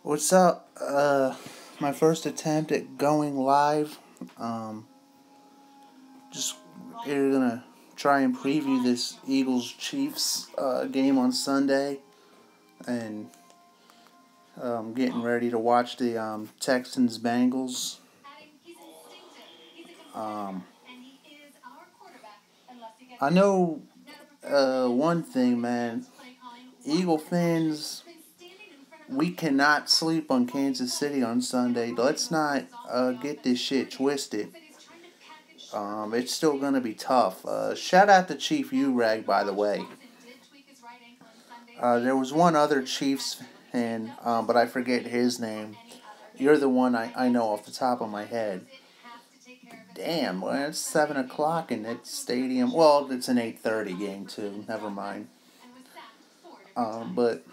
What's up? My first attempt at going live. Um, just We're gonna try and preview this Eagles Chiefs game on Sunday, and getting ready to watch the Texans Bengals. Um, I know one thing, man. Eagle fans, we cannot sleep on Kansas City on Sunday. Let's not get this shit twisted. It's still going to be tough. Shout out to Chief U-Rag, by the way. There was one other Chiefs fan, but I forget his name. You're the one I know off the top of my head. Damn, well, it's 7 o'clock in that stadium. Well, it's an 8:30 game, too. Never mind. But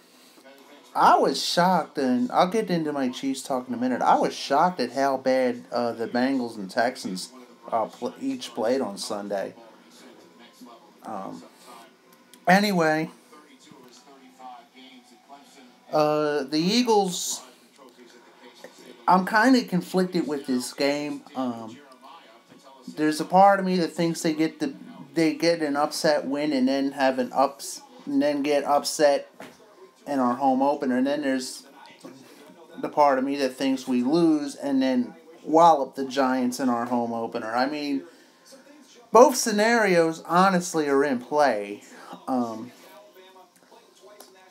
I was shocked, and I'll get into my Chiefs talk in a minute. I was shocked at how bad the Bengals and Texans each played on Sunday. Um, anyway, the Eagles, I'm kind of conflicted with this game. There's a part of me that thinks they get an upset win and then get upset in our home opener, and then there's the part of me that thinks we lose and then wallop the Giants in our home opener. I mean, both scenarios honestly are in play.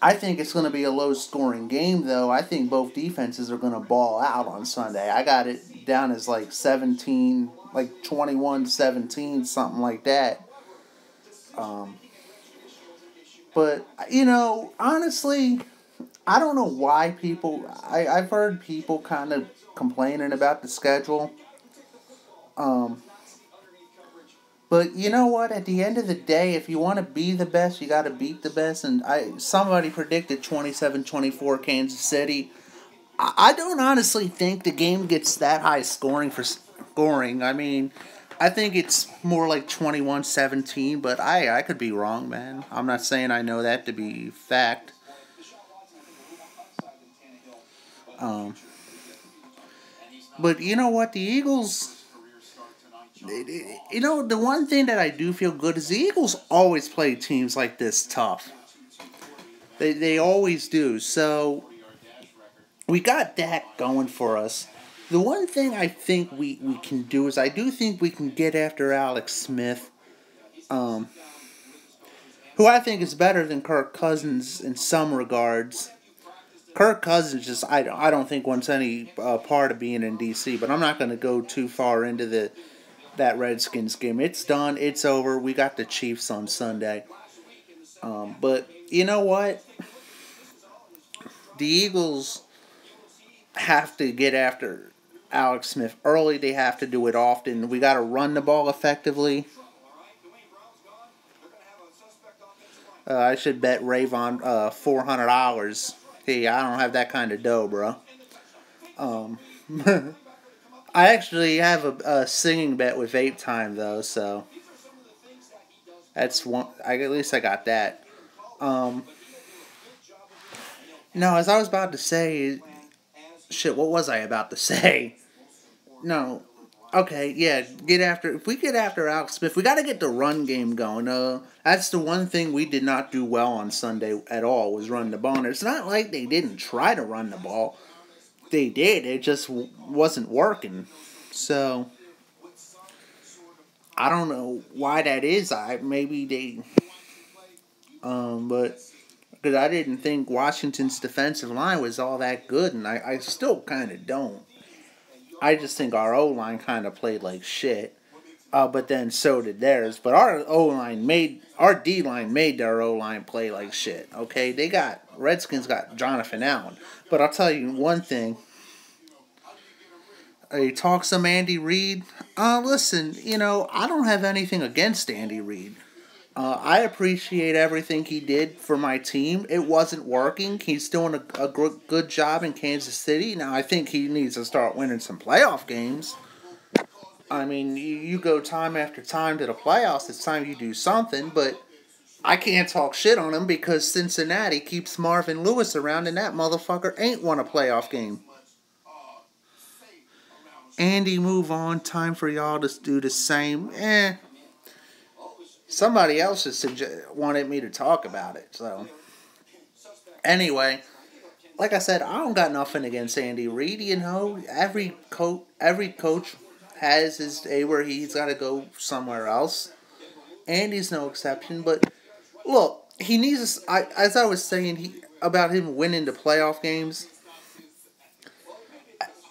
I think it's going to be a low-scoring game, though. I think both defenses are going to ball out on Sunday. I got it down as like 17, like 21-17, something like that. But, honestly, I don't know why I've heard people kind of complaining about the schedule. But you know what? At the end of the day, if you want to be the best, you got to beat the best. And somebody predicted 27-24 Kansas City. I don't honestly think the game gets that high scoring for scoring. I mean, I think it's more like 21-17, but I could be wrong, man. I'm not saying I know that to be fact. Um, but you know what? The Eagles... the one thing that I do feel good is the Eagles always play teams like this tough. They always do. So we got that going for us. The one thing I think we can do is I do think we can get after Alex Smith, who I think is better than Kirk Cousins in some regards. Kirk Cousins I don't think wants any part of being in D.C., but I'm not going to go too far into that Redskins game. It's done. It's over. We got the Chiefs on Sunday. But you know what? The Eagles have to get after Alex Smith early. They have to do it often. We got to run the ball effectively. I should bet Rayvon $400. Hey, I don't have that kind of dough, bro. I actually have a singing bet with Vape Time, though, so that's one. At least I got that. No, as I was about to say, shit. What was I about to say? No. Okay, yeah. If we get after Alex Smith, we got to get the run game going. That's the one thing we did not do well on Sunday at all, was run the ball. And it's not like they didn't try to run the ball. They did. It just wasn't working. So I don't know why that is. But because I didn't think Washington's defensive line was all that good, and I still kind of don't. I just think our O-line kind of played like shit. But then so did theirs. But our D-line made their O-line play like shit. Okay, Redskins got Jonathan Allen. But I'll tell you one thing. You talk some Andy Reid. Listen, I don't have anything against Andy Reid. I appreciate everything he did for my team. It wasn't working. He's doing a good job in Kansas City. Now, I think he needs to start winning some playoff games. I mean, you go time after time to the playoffs. It's time you do something. But I can't talk shit on him because Cincinnati keeps Marvin Lewis around and that motherfucker ain't won a playoff game. Andy, move on. Time for y'all to do the same. Somebody else has wanted me to talk about it. So, anyway, like I said, I don't got nothing against Andy Reid. You know, every coach has his day where he's got to go somewhere else. Andy's no exception. But look, he needs. As I was saying, about him winning the playoff games.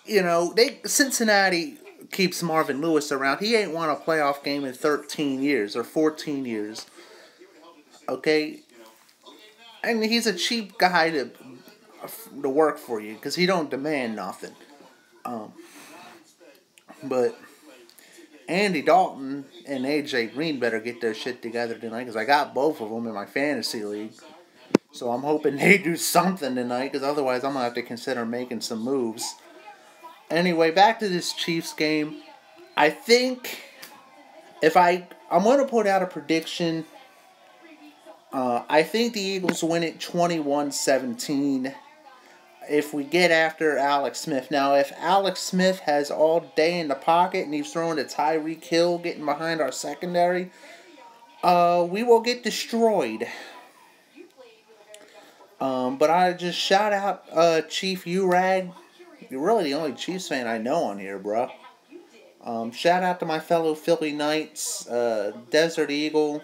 You know, Cincinnati keeps Marvin Lewis around. He ain't won a playoff game in 13 years or 14 years. Okay? And he's a cheap guy to work for you because he don't demand nothing. But Andy Dalton and AJ Green better get their shit together tonight because I got both of them in my fantasy league. So I'm hoping they do something tonight because otherwise I'm going to have to consider making some moves. Anyway, back to this Chiefs game. I think I'm going to put out a prediction. I think the Eagles win it 21-17 if we get after Alex Smith. Now, if Alex Smith has all day in the pocket and he's throwing to Tyreek Hill, getting behind our secondary, we will get destroyed. But I just shout out Chief U-Rag. You're really the only Chiefs fan I know on here, bro. Shout out to my fellow Philly Knights, Desert Eagle.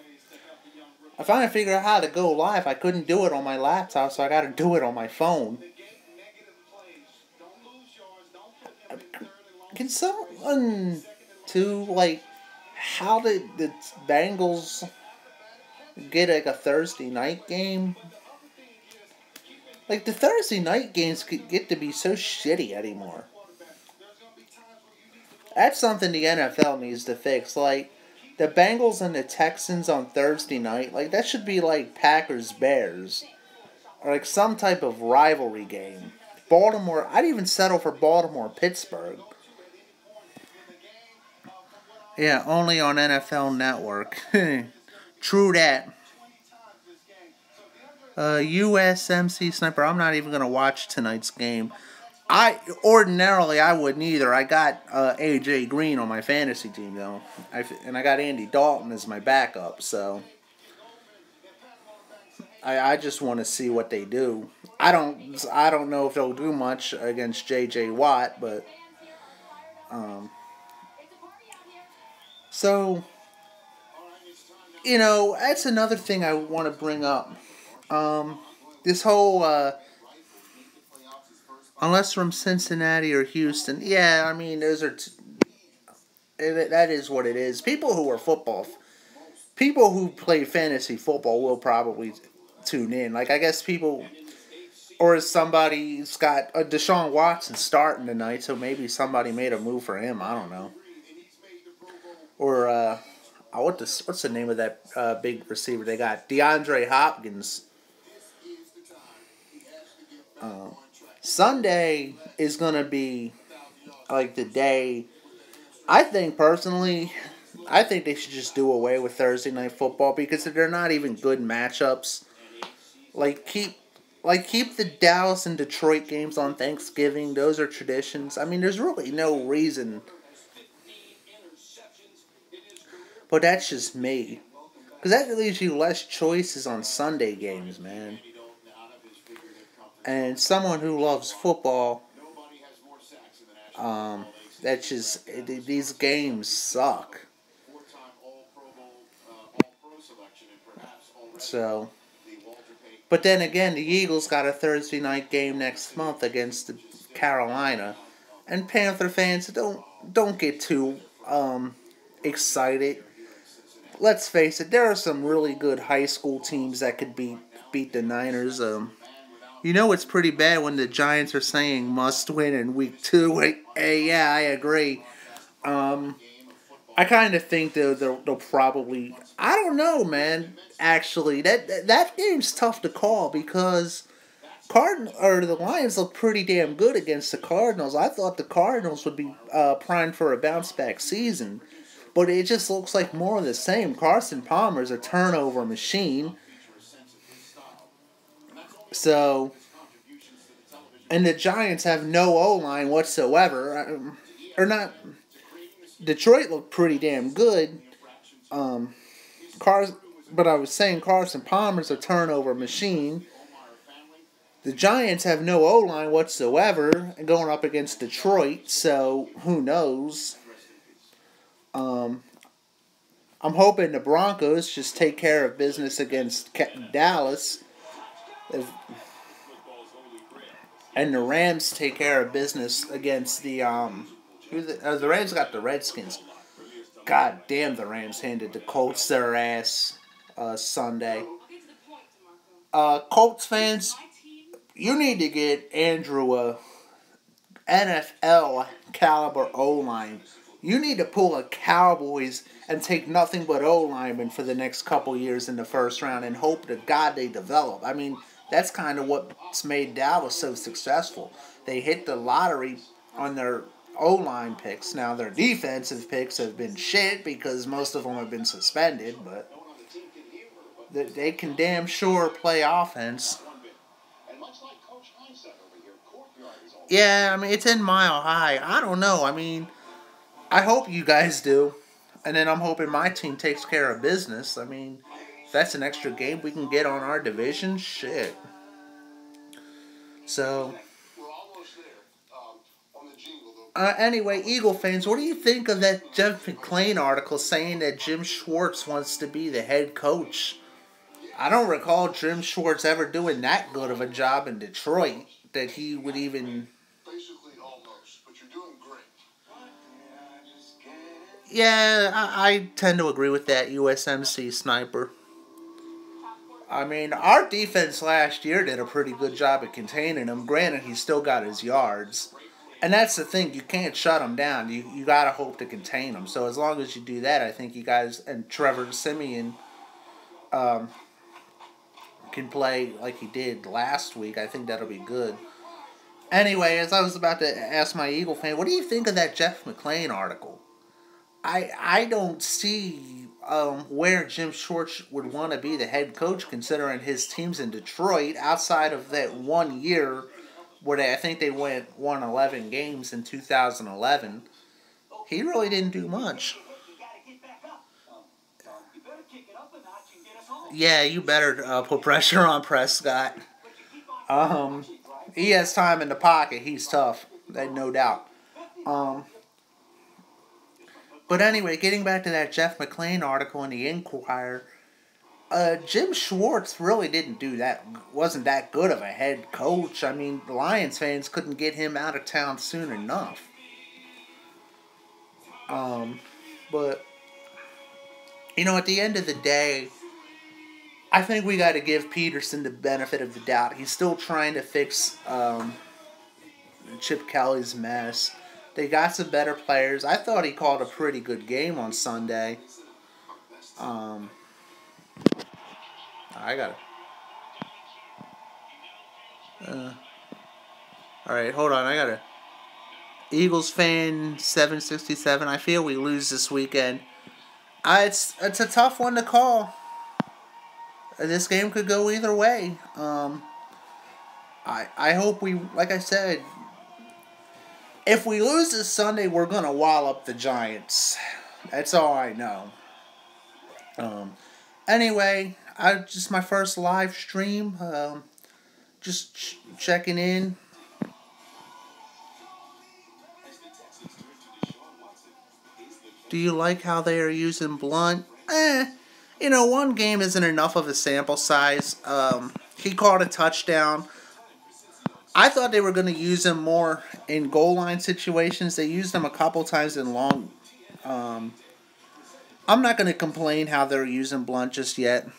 I finally figured out how to go live. I couldn't do it on my laptop, so I got to do it on my phone. Can someone, how did the Bengals get, a Thursday night game? The Thursday night games get to be so shitty anymore. That's something the NFL needs to fix. The Bengals and the Texans on Thursday night, that should be Packers-Bears. Or some type of rivalry game. Baltimore, I'd even settle for Baltimore-Pittsburgh. Yeah, only on NFL Network. True that. USMC Sniper, I'm not even going to watch tonight's game. Ordinarily, I wouldn't either. I got AJ Green on my fantasy team, though. And I got Andy Dalton as my backup, so I just want to see what they do. I don't know if they'll do much against J.J. Watt, but so, that's another thing I want to bring up. This whole, unless from Cincinnati or Houston, yeah, I mean, those are, that is what it is. People who play fantasy football will probably tune in. I guess people, or somebody's got Deshaun Watson starting tonight, so maybe somebody made a move for him, I don't know. Or, what's the name of that big receiver they got? DeAndre Hopkins. Sunday is going to be the day. I think personally, they should just do away with Thursday night football because they're not even good matchups. Keep the Dallas and Detroit games on Thanksgiving. Those are traditions. I mean, there's really no reason. But that's just me. Because that leaves you less choices on Sunday games, man. And someone who loves football, that's just, these games suck. So, but then again, the Eagles got a Thursday night game next month against Carolina. And Panther fans, don't get too excited. Let's face it, there are some really good high school teams that could beat the Niners. It's pretty bad when the Giants are saying must win in week 2. Yeah, I agree. I kind of think they'll probably. I don't know, man. Actually, that game's tough to call because the Lions look pretty damn good against the Cardinals. I thought the Cardinals would be primed for a bounce back season. but it just looks like more of the same. Carson Palmer's a turnover machine. So, and the Giants have no O-line whatsoever. Or not. Detroit looked pretty damn good. Um, but I was saying Carson Palmer's a turnover machine. The Giants have no O-line whatsoever going up against Detroit, so who knows? I'm hoping the Broncos just take care of business against Dallas. And the Rams take care of business against the the Rams got the Redskins. God damn, the Rams handed the Colts their ass Sunday. Colts fans, you need to get Andrew a NFL caliber O-line. You need to pull a Cowboys and take nothing but O-linemen for the next couple years in the first round and hope to God they develop. I mean, that's kind of what's made Dallas so successful. They hit the lottery on their O-line picks. Now, their defensive picks have been shit because most of them have been suspended, but they can damn sure play offense. Yeah, I mean, it's in Mile High. I don't know. I mean, I hope you guys do. And then I'm hoping my team takes care of business. I mean, if that's an extra game we can get on our division, shit. So, anyway, Eagle fans, what do you think of that Jeff McClain article saying that Jim Schwartz wants to be the head coach? I don't recall Jim Schwartz ever doing that good of a job in Detroit that he would even... Yeah, I tend to agree with that USMC sniper. I mean, our defense last year did a pretty good job at containing him. Granted, he still got his yards. And that's the thing, you can't shut him down. You got to hope to contain him. So as long as you do that, I think you guys, and Trevor Siemian can play like he did last week. I think that'll be good. Anyway, as I was about to ask my Eagle fan, what do you think of that Jeff McClain article? I don't see where Jim Schwartz would want to be the head coach, considering his teams in Detroit, outside of that 1 year where I think they won 11 games in 2011. He really didn't do much. Yeah, you better put pressure on Prescott. He has time in the pocket. He's tough. No doubt. But anyway, getting back to that Jeff McClain article in the Inquirer, Jim Schwartz really wasn't that good of a head coach. I mean, the Lions fans couldn't get him out of town soon enough. But, at the end of the day, I think we got to give Peterson the benefit of the doubt. He's still trying to fix Chip Kelly's mess. They got some better players. I thought he called a pretty good game on Sunday. I got it. Alright, hold on. I got it. Eagles fan 767. I feel we lose this weekend. It's a tough one to call. This game could go either way. I hope we, like I said, if we lose this Sunday, we're going to wallop the Giants. That's all I know. Anyway, just my first live stream. Just checking in. Do you like how they are using Blunt? One game isn't enough of a sample size. He caught a touchdown. I thought they were going to use him more in goal line situations. They used him a couple times in long. I'm not going to complain how they're using Blunt just yet.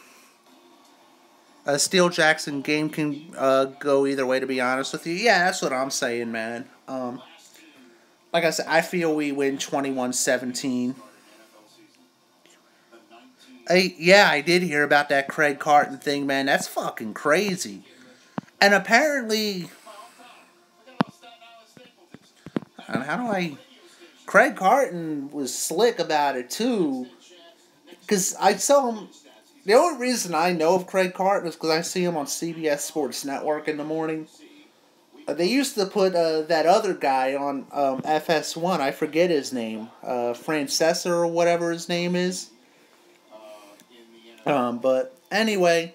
Steele Jackson game can go either way, to be honest with you. Yeah, that's what I'm saying, man. Like I said, I feel we win 21-17. I did hear about that Craig Carton thing, man. That's fucking crazy. And apparently... how do I... Craig Carton was slick about it too. Because I saw him. The only reason I know of Craig Carton is because I see him on CBS Sports Network in the morning. They used to put that other guy on FS1. I forget his name. Francesa or whatever his name is. But anyway,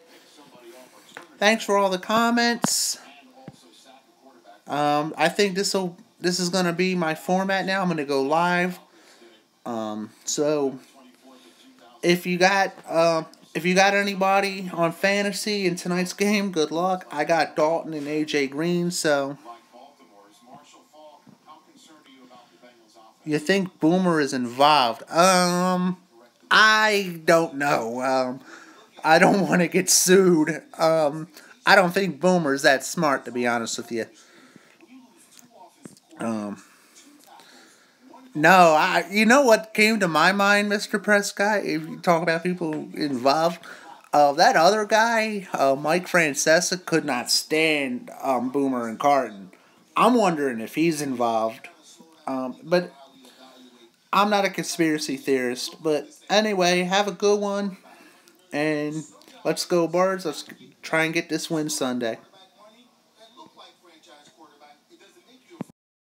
thanks for all the comments. I think this is gonna be my format now. I'm gonna go live. So if you got anybody on fantasy in tonight's game, good luck. I got Dalton and AJ Green. So you think Boomer is involved? I don't know. I don't want to get sued. I don't think Boomer's that smart, to be honest with you. No, you know what came to my mind, Mr. Prescott? If you talk about people involved, that other guy, Mike Francesa, could not stand Boomer and Carton. I'm wondering if he's involved. But I'm not a conspiracy theorist. But anyway, have a good one. And let's go, Birds. Let's try and get this win Sunday.